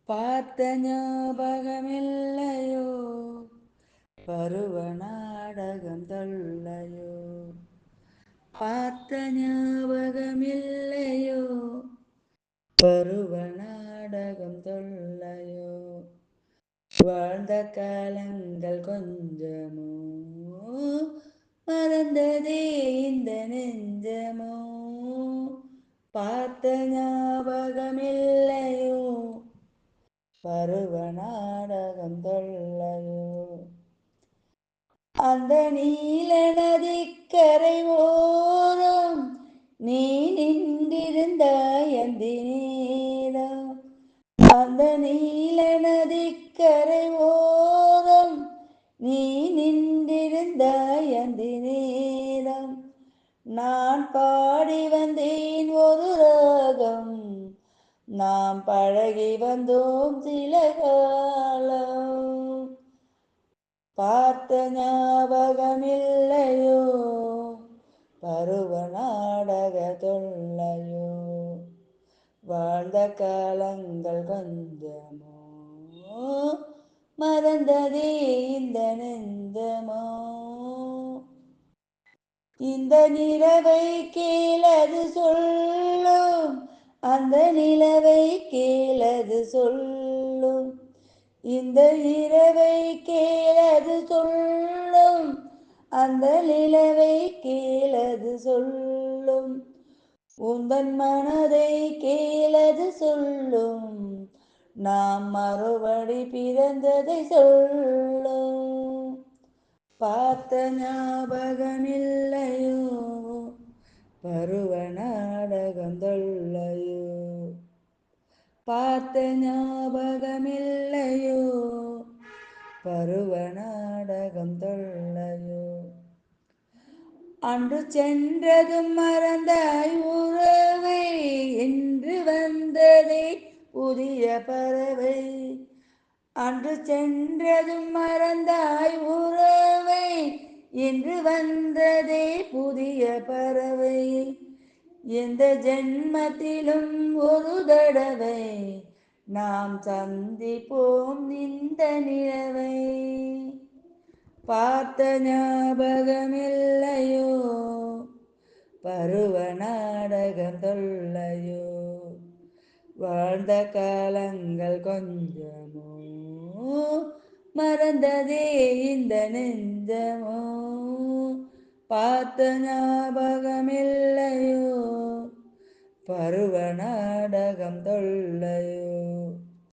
பார்த்த ஞாபகமில்லையோ, பருவ நாடகம் தொல்லையோ. பார்த்த ஞாபகமில்லையோ, பருவ நாடகம் தொல்லையோ. வாழ்ந்த காலங்கள் கொஞ்சமோ, மறந்ததே இந்த நெஞ்சமோ. பார்த்த ஞாபகமில்லையோ, பருவ நாடகம் தொல்லையோ. அந்த நீல நதிக்கரை ஓரம் நீ நின்றிருந்தாய் அந்தி நேரம். அந்த நீல நதிக்கரை ஓரம் நீ நின்றிருந்தாய் அந்தி நேரம். நான் பாடி வந்தேன் ஒரு ராகம், நாம் பழகி வந்தோம் சில காலம். பார்த்த ஞாபகமில்லையோ, பருவ நாடக தொல்லையோ. வாழ்ந்த காலங்கள் கொஞ்சமோ, மறந்ததே இந்த நெஞ்சமோ. இந்த நிலவை கேளது சொல்லும், அந்த நிலவை கேளது சொல்லும். இந்த இரவை கேளது சொல்லும், அந்த நிலவை கேளது சொல்லும். உந்தன் மனதை கேளது சொல்லும், நாம் மறுபடி பிறந்ததை சொல்லும். பார்த்த ஞாபகமில்லையோ, பருவ நாடகம் தொல்லையோ. பார்த்த ஞாபகமில்லையோ, பருவ நாடகம் தொல்லையோ. அன்று சென்றதும் மறந்தாய் உறவை, என்று வந்ததே புதிய பறவை. அன்று சென்றதும் மறந்தாய் உறவை, என்று வந்ததே புதிய பறவை. எந்த ஜென்மத்திலும் ஒரு தடவை நாம் சந்திப்போம் இந்த நிலவை. பார்த்த ஞாபகமில்லையோ, பருவ நாடகம் தொல்லையோ. வாழ்ந்த காலங்கள் கொஞ்சமோ, மறந்ததே இந்த நெஞ்சமோ. பார்த்த ஞாபகமில்லையோ, பருவ நாடகம் தொல்லையோ.